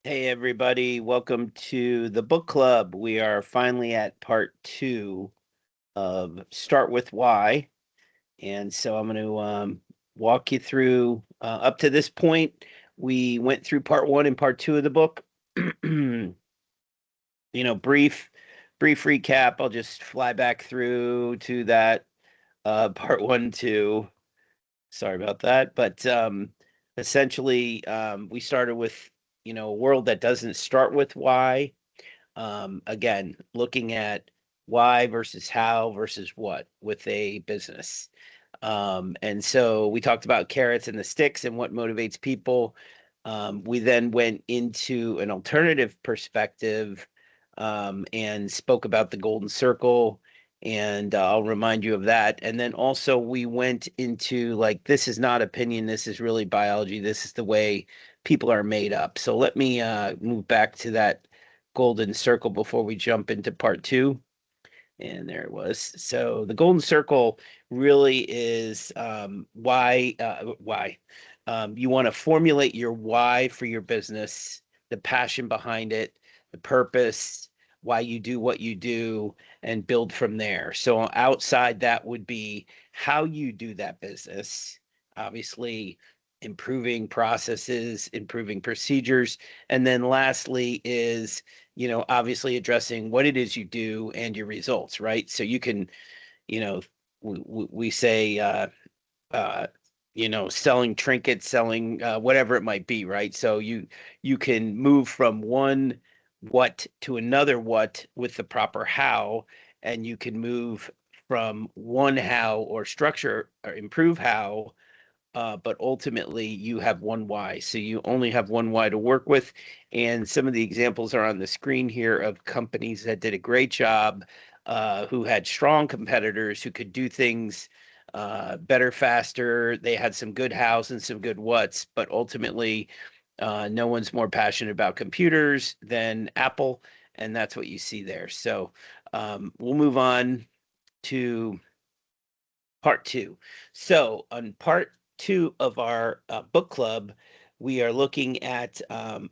Hey, everybody. Welcome to the book club. We are finally at part two of Start With Why. And so I'm going to walk you through up to this point. We went through part one and part two of the book. Brief recap. I'll just fly back through to that part one, two. Sorry about that. But essentially, we started with, a world that doesn't start with why. Again, looking at why versus how versus what with a business. And so we talked about carrots and the sticks and what motivates people. We then went into an alternative perspective and spoke about the golden circle. And I'll remind you of that. And then also we went into like, this is not opinion. This is really biology. This is the way people are made up. So let me move back to that golden circle before we jump into part two. And there it was. So the golden circle really is why you want to formulate your why for your business, the passion behind it, the purpose, why you do what you do, and build from there. So outside that would be how you do that business, obviously improving processes, improving procedures, and then lastly is obviously addressing what it is you do and your results, right? So you can, you know, we say, uh, selling trinkets, selling whatever it might be, right? So you can move from one what to another what with the proper how, and you can move from one how or structure or improve how, but ultimately you have one why. So you only have one why to work with. And some of the examples are on the screen here of companies that did a great job, who had strong competitors who could do things better, faster. They had some good hows and some good whats, but ultimately, no one's more passionate about computers than Apple. And that's what you see there. So we'll move on to part two. So, on part two of our book club, we are looking at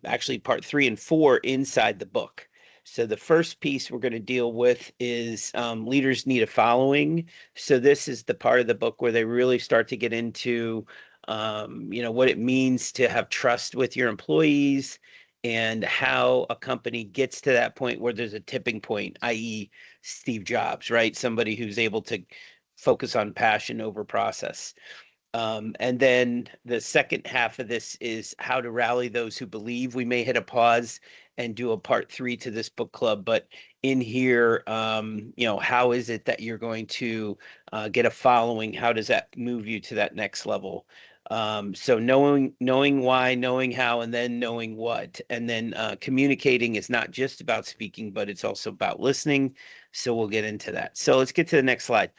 actually part three and four inside the book. So, the first piece we're going to deal with is leaders need a following. So, this is the part of the book where they really start to get into, what it means to have trust with your employees and how a company gets to that point where there's a tipping point, i.e., Steve Jobs, right? Somebody who's able to focus on passion over process. And then the second half of this is how to rally those who believe. We may hit a pause and do a part three to this book club, but in here, how is it that you're going to get a following? How does that move you to that next level? So knowing why, knowing how, and then knowing what, and then communicating is not just about speaking, but it's also about listening. So we'll get into that. So let's get to the next slide.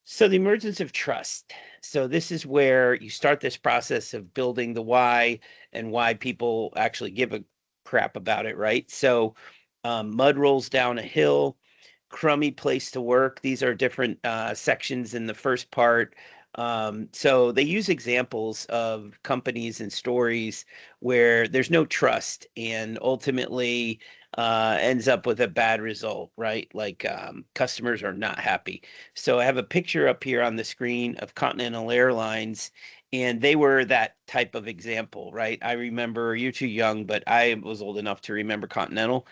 So the emergence of trust. So this is where you start this process of building the why and why people actually give a crap about it, right? So mud rolls down a hill, crummy place to work. These are different sections in the first part. So they use examples of companies and stories where there's no trust and ultimately ends up with a bad result, right? Like customers are not happy. So I have a picture up here on the screen of Continental Airlines, and they were that type of example, right? I remember you're too young, but I was old enough to remember Continental,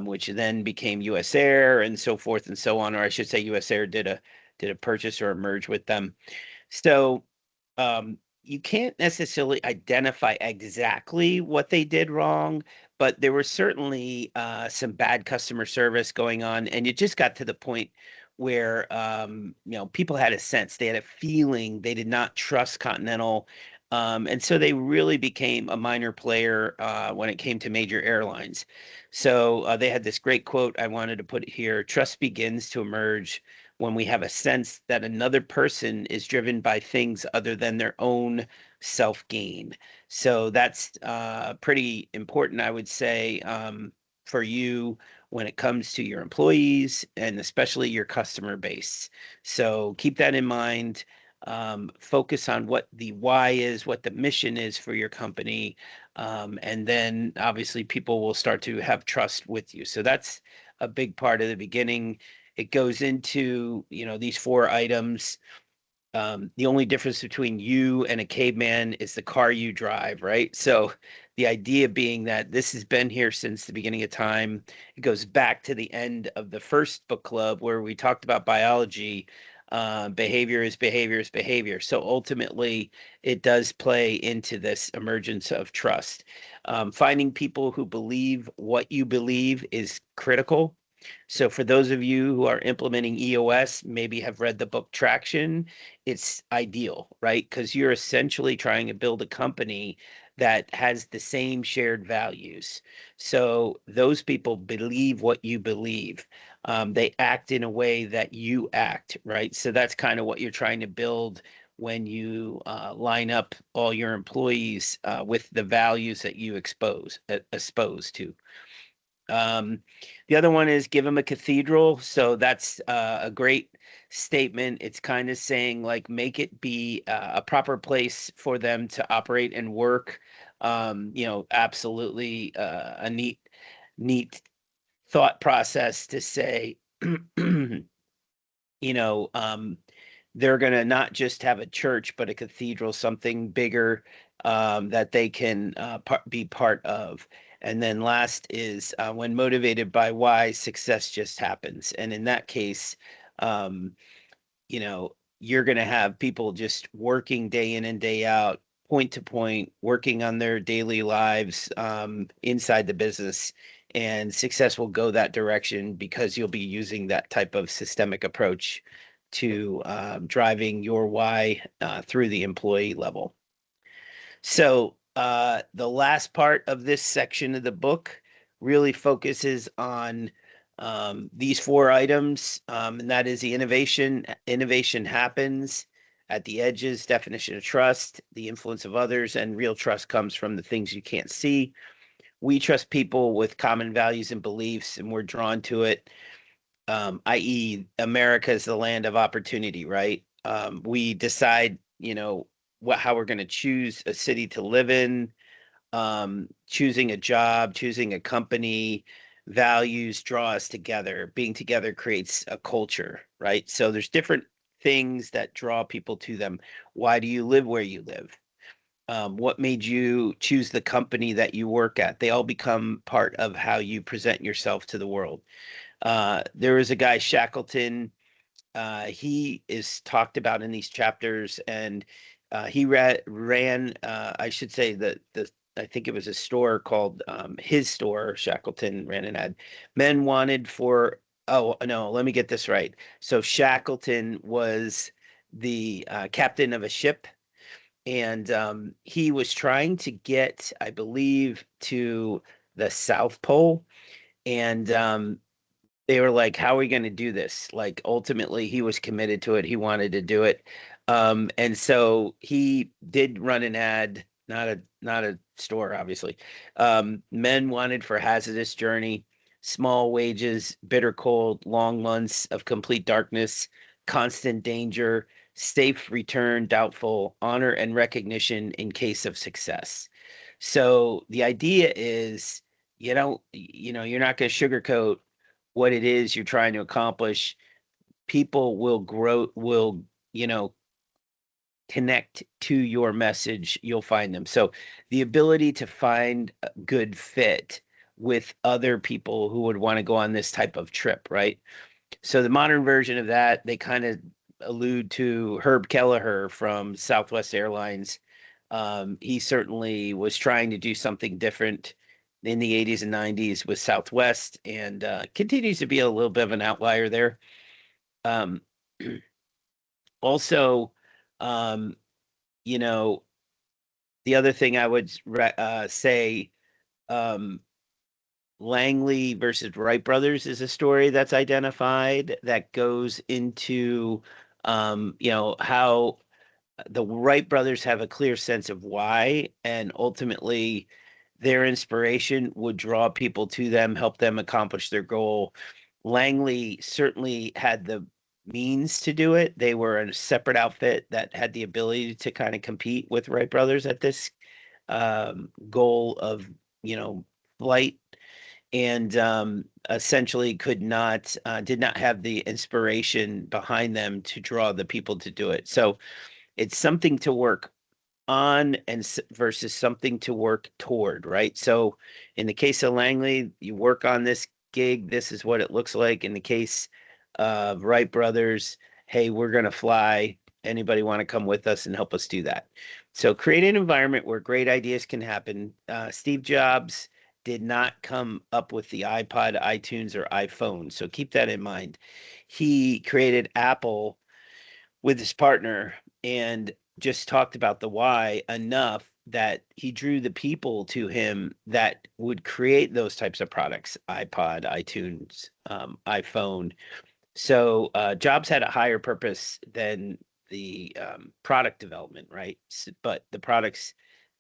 which then became US Air and so forth and so on, or I should say US Air did a purchase or a merge with them. So you can't necessarily identify exactly what they did wrong, but there was certainly some bad customer service going on, and it just got to the point where people had a sense, they had a feeling they did not trust Continental. And so they really became a minor player when it came to major airlines. So they had this great quote I wanted to put here: trust begins to emerge when we have a sense that another person is driven by things other than their own self gain. So that's pretty important, I would say, for you when it comes to your employees and especially your customer base. So keep that in mind. focus on what the why is, what the mission is for your company. And then obviously people will start to have trust with you. So that's a big part of the beginning. It goes into, these 4 items. The only difference between you and a caveman is the car you drive, right? So the idea being that this has been here since the beginning of time. It goes back to the end of the first book club where we talked about biology. Behavior is behavior is behavior. So ultimately, it does play into this emergence of trust. Finding people who believe what you believe is critical. So for those of you who are implementing EOS, maybe have read the book Traction, it's ideal, right? Because you're essentially trying to build a company that has the same shared values. So those people believe what you believe. They act in a way that you act, right? So that's kind of what you're trying to build when you line up all your employees with the values that you expose to. The other one is give them a cathedral. So that's a great statement. It's kind of saying like make it be a proper place for them to operate and work. Absolutely a neat thought process to say, you know, um, they're going to not just have a church, but a cathedral, something bigger that they can be part of. And then last is when motivated by why, success just happens. And in that case, um, you're going to have people just working day in and day out, point to point, working on their daily lives inside the business. And success will go that direction because you'll be using that type of systemic approach to driving your why through the employee level. So the last part of this section of the book really focuses on these 4 items, and that is the innovation. Innovation happens at the edges, definition of trust, the influence of others, and real trust comes from the things you can't see. We trust people with common values and beliefs, and we're drawn to it, i.e., America is the land of opportunity, right? We decide, how we're going to choose a city to live in, choosing a job, choosing a company. Values draw us together. Being together creates a culture, right? So there's different things that draw people to them. Why do you live where you live? What made you choose the company that you work at? They all become part of how you present yourself to the world. There is a guy, Shackleton. He is talked about in these chapters, and he ran, I should say, I think it was a store called his store. Shackleton ran an ad. Men wanted for. Oh no, let me get this right. So Shackleton was the captain of a ship, and he was trying to get, I believe, to the South Pole, and they were like, how are we going to do this? Like, ultimately, he was committed to it. He wanted to do it. And so he did run an ad, not a store, obviously. Men wanted for hazardous journey, small wages, bitter cold, long months of complete darkness, constant danger, safe return, doubtful, honor and recognition in case of success. So the idea is, you're not going to sugarcoat what it is you're trying to accomplish. People will you know connect to your message. You'll find them. So the ability to find a good fit with other people who would want to go on this type of trip, right? So the modern version of that, they kind of allude to Herb Kelleher from Southwest Airlines. He certainly was trying to do something different in the 80s and 90s with Southwest, and continues to be a little bit of an outlier there. Um, also, um, you know, the other thing I would say, um, Langley versus Wright brothers is a story that's identified that goes into, how the Wright brothers have a clear sense of why, and ultimately their inspiration would draw people to them, help them accomplish their goal. Langley certainly had the means to do it. They were a separate outfit that had the ability to kind of compete with Wright Brothers at this goal of, you know, flight, and essentially did not have the inspiration behind them to draw the people to do it. So it's something to work on versus something to work toward, right? So in the case of Langley, you work on this gig, this is what it looks like. In the case of Wright Brothers, hey, we're going to fly. Anybody want to come with us and help us do that? So create an environment where great ideas can happen. Steve Jobs did not come up with the iPod, iTunes, or iPhone. So keep that in mind. He created Apple with his partner and just talked about the why enough that he drew the people to him that would create those types of products: iPod, iTunes, iPhone. So Jobs had a higher purpose than the product development, right? But the products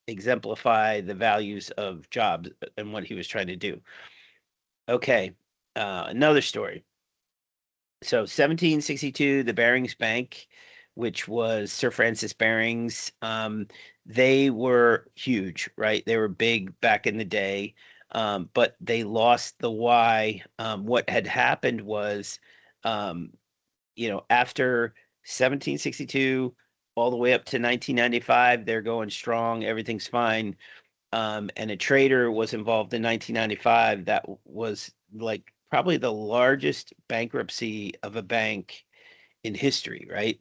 exemplify the values of Jobs and what he was trying to do. Okay, another story. So 1762, the Barings Bank, which was Sir Francis Barings, they were huge, right? They were big back in the day, but they lost the why. What had happened was, um, after 1762, all the way up to 1995, they're going strong, everything's fine. And a trader was involved in 1995 that was like probably the largest bankruptcy of a bank in history, right?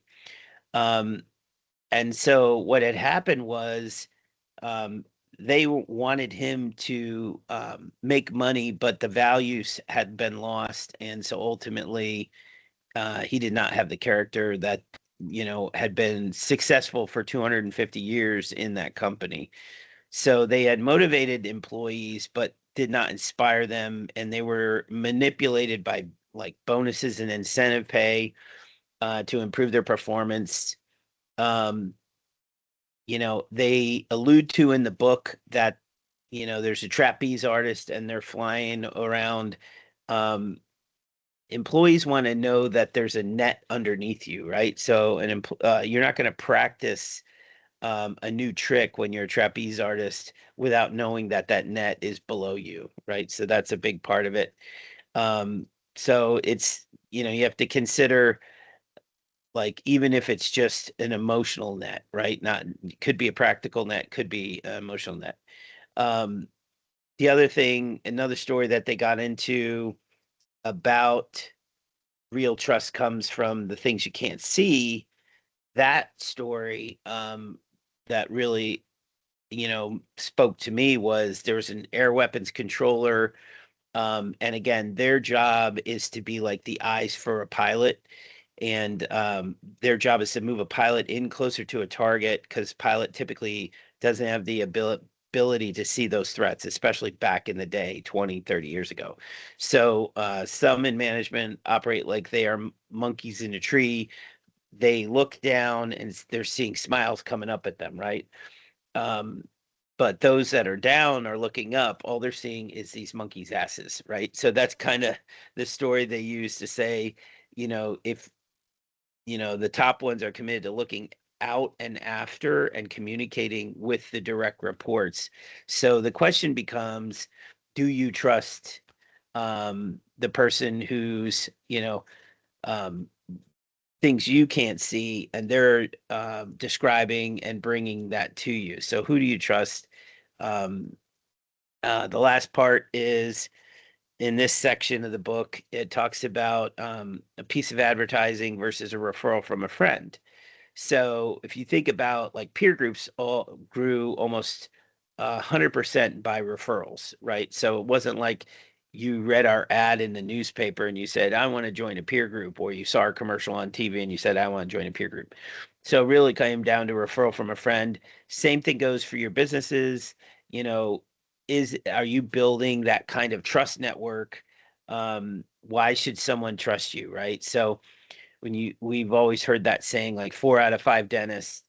Um, and so what had happened was um, they wanted him to make money, but the values had been lost, and so ultimately he did not have the character that had been successful for 250 years in that company. So they had motivated employees, but did not inspire them, and they were manipulated by like bonuses and incentive pay to improve their performance. Um, they allude to in the book that there's a trapeze artist and they're flying around. Um, Employees want to know that there's a net underneath you, right? So you're not going to practice a new trick when you're a trapeze artist without knowing that that net is below you, right? So that's a big part of it. Um, so it's, you have to consider, like, even if it's just an emotional net, right? Not, could be a practical net, could be an emotional net. Um, the other thing, another story that they got into about real trust comes from the things you can't see. That story, that really spoke to me was there was an air weapons controller. And again, their job is to be like the eyes for a pilot. And their job is to move a pilot in closer to a target because pilot typically doesn't have the ability to see those threats, especially back in the day, 20, 30 years ago. So some in management operate like they are monkeys in a tree. They look down and they're seeing smiles coming up at them, right? Um, but those that are down are looking up, all they're seeing is these monkeys' asses, right? So that's kind of the story they use to say, if the top ones are committed to looking out and after and communicating with the direct reports. So the question becomes, do you trust the person who's, um, things you can't see and they're describing and bringing that to you? So who do you trust? Um, the last part is in this section of the book, it talks about a piece of advertising versus a referral from a friend. So if you think about, like, peer groups all grew almost 100% by referrals, right? So it wasn't like you read our ad in the newspaper and you said, I want to join a peer group, or you saw our commercial on TV and you said, I want to join a peer group. So it really came down to referral from a friend. Same thing goes for your businesses. You know, are you building that kind of trust network? Why should someone trust you, right? So we've always heard that saying, like, 4 out of 5 dentists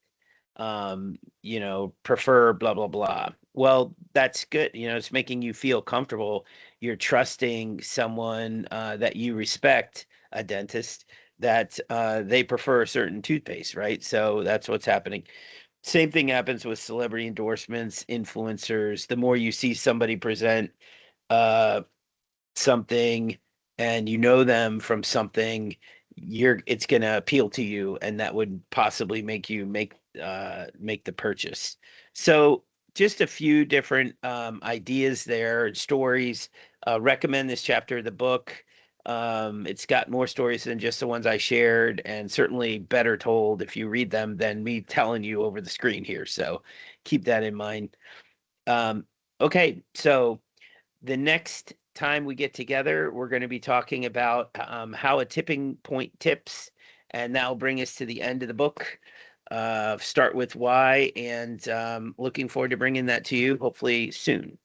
prefer blah blah blah. Well, that's good. It's making you feel comfortable. You're trusting someone that you respect, a dentist, that they prefer a certain toothpaste, right? So that's what's happening. Same thing happens with celebrity endorsements, influencers. The more you see somebody present uh, something and you know them from something, it's going to appeal to you, and that would possibly make you make the purchase. So just a few different ideas there and stories. Recommend this chapter of the book. It's got more stories than just the ones I shared, and certainly better told if you read them than me telling you over the screen here. So keep that in mind. Um, okay, so the next time we get together, we're going to be talking about how a tipping point tips, and that'll bring us to the end of the book. Start with why, and looking forward to bringing that to you hopefully soon.